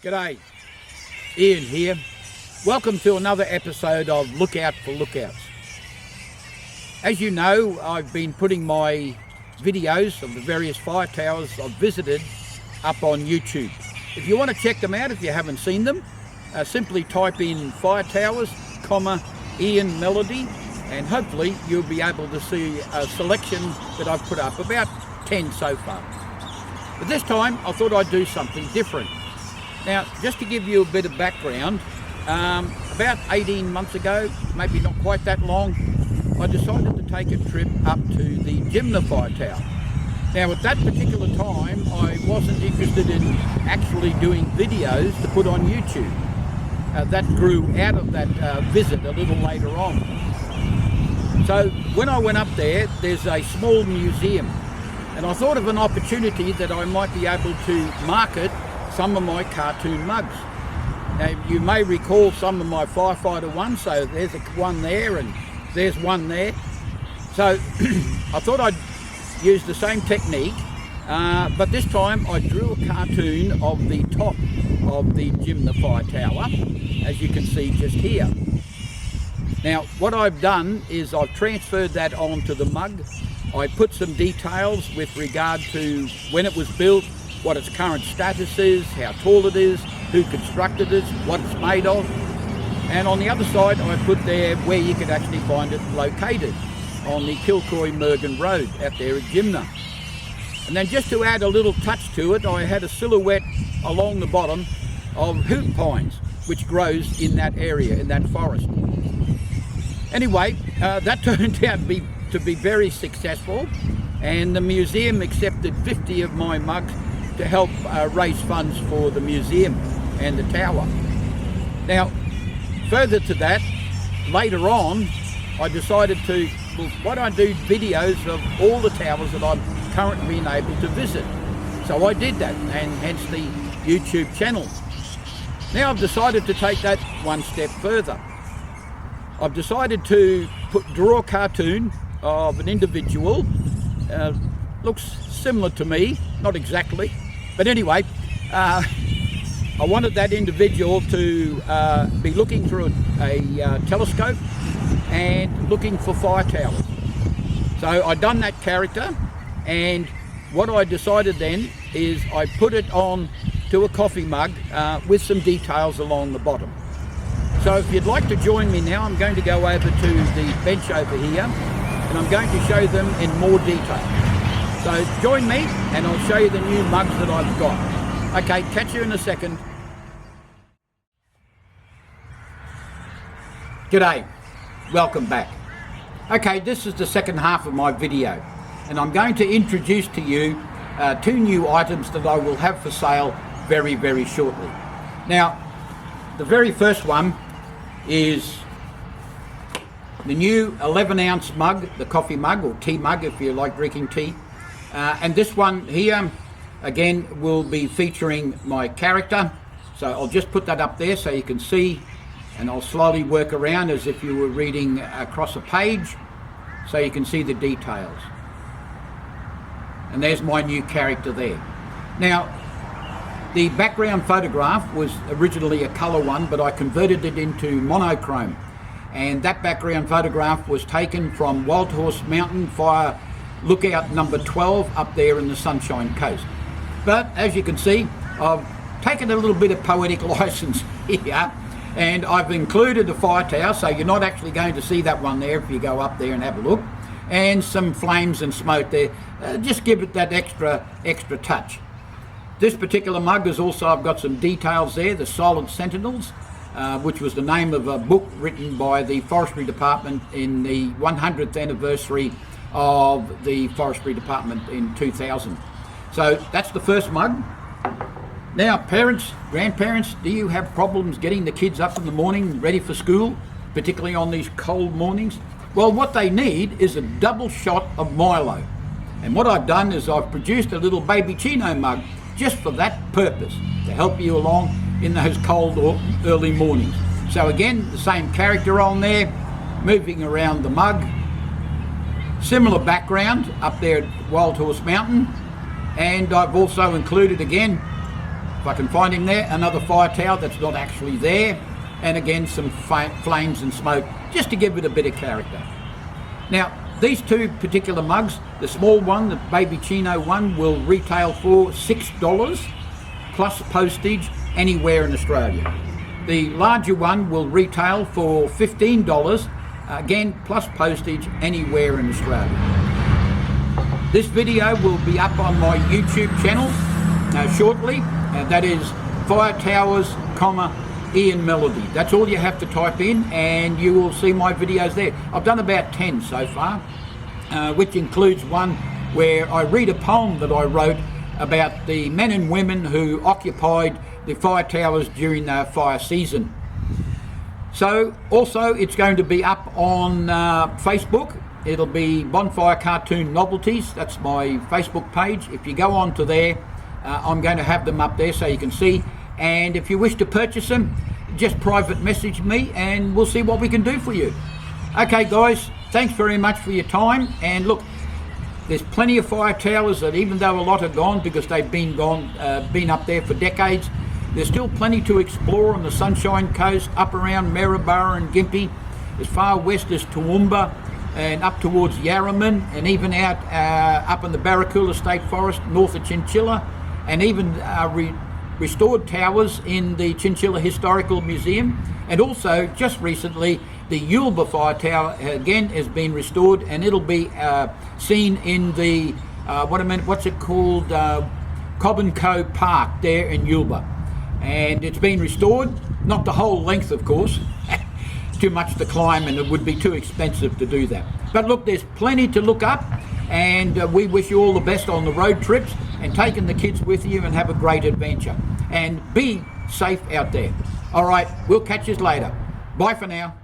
G'day, Ian here. Welcome to another episode of Look Out for Lookouts. As you know, I've been putting my videos of the various fire towers I've visited up on YouTube. If you want to check them out, if you haven't seen them, simply type in fire towers, Ian Melody, and hopefully you'll be able to see a selection that I've put up, about 10 so far. But this time I thought I'd do something different. Now, just to give you a bit of background, about 18 months ago, maybe not quite that long, I decided to take a trip up to the Gymna Fire Tower. Now, at that particular time, I wasn't interested in actually doing videos to put on YouTube. That grew out of that visit a little later on. So when I went up there, there's a small museum, and I thought of an opportunity that I might be able to market some of my cartoon mugs. Now, you may recall some of my firefighter ones, so there's one there and there's one there. So I thought I'd use the same technique, but this time I drew a cartoon of the top of the Gymna Fire Tower, as you can see just here. Now, what I've done is I've transferred that onto the mug. I put some details with regard to when it was built, what its current status is, how tall it is, who constructed it, what it's made of. And on the other side, I put there where you could actually find it located, on the Kilcoy-Mergen Road out there at Gymna. And then just to add a little touch to it, I had a silhouette along the bottom of hoop pines, which grows in that area, in that forest. Anyway, that turned out to be very successful, and the museum accepted 50 of my mugs to help raise funds for the museum and the tower. Now, further to that, later on, I decided to, well, why don't I do videos of all the towers that I've currently been able to visit? So I did that, and hence the YouTube channel. Now I've decided to take that one step further. I've decided to draw a cartoon of an individual, looks similar to me, not exactly, but anyway, I wanted that individual to be looking through a telescope and looking for fire towers. So I'd done that character, and what I decided then is I put it on to a coffee mug with some details along the bottom. So if you'd like to join me now, I'm going to go over to the bench over here, and I'm going to show them in more detail. So join me and I'll show you the new mugs that I've got. Okay, catch you in a second. G'day, welcome back. Okay, this is the second half of my video, and I'm going to introduce to you two new items that I will have for sale very, very shortly. Now, the very first one is the new 11-ounce mug, the coffee mug, or tea mug if you like drinking tea. And this one here, again, will be featuring my character. So I'll just put that up there so you can see, and I'll slowly work around as if you were reading across a page, so you can see the details. And there's my new character there. Now, the background photograph was originally a colour one, but I converted it into monochrome. And that background photograph was taken from Wild Horse Mountain Fire Lookout number 12 up there in the Sunshine Coast. But as you can see, I've taken a little bit of poetic license here, and I've included a fire tower, so you're not actually going to see that one there if you go up there and have a look, and some flames and smoke there. Just give it that extra touch. This particular mug is also, I've got some details there, the Silent Sentinels, which was the name of a book written by the Forestry Department in the 100th anniversary of the Forestry Department in 2000. So that's the first mug. Now, parents, grandparents, do you have problems getting the kids up in the morning ready for school, particularly on these cold mornings? Well, what they need is a double shot of Milo. And what I've done is I've produced a little baby chino mug just for that purpose, to help you along in those cold or early mornings. So again, the same character on there, moving around the mug. Similar background up there at Wild Horse Mountain, and I've also included again if I can find him there, another fire tower that's not actually there, and again some flames and smoke, just to give it a bit of character. Now, these two particular mugs, the small one, the Baby Chino one, will retail for $6 plus postage anywhere in Australia. The larger one will retail for $15, again plus postage anywhere in Australia. This video will be up on my YouTube channel shortly, that is Fire Towers, Ian Melody. That's all you have to type in and you will see my videos there. I've done about 10 so far, which includes one where I read a poem that I wrote about the men and women who occupied the fire towers during the fire season. So also it's going to be up on Facebook. It'll be Bonfire Cartoon Novelties. That's my Facebook page. If you go on to there, I'm going to have them up there so you can see. And if you wish to purchase them, just private message me and we'll see what we can do for you. Okay guys, thanks very much for your time. And look, there's plenty of fire towers that, even though a lot are gone because they've been up there for decades, there's still plenty to explore on the Sunshine Coast, up around Maryborough and Gympie, as far west as Toowoomba and up towards Yarraman, and even out up in the Barracool State Forest north of Chinchilla, and even restored towers in the Chinchilla Historical Museum. And also just recently the Yulba Fire Tower again has been restored, and it'll be seen in the what's it called, Cobb and Co Park there in Yulba, and it's been restored, not the whole length of course, too much to climb and it would be too expensive to do that. But look, there's plenty to look up, and we wish you all the best on the road trips and taking the kids with you, and have a great adventure and be safe out there. All right, we'll catch you later. Bye for now.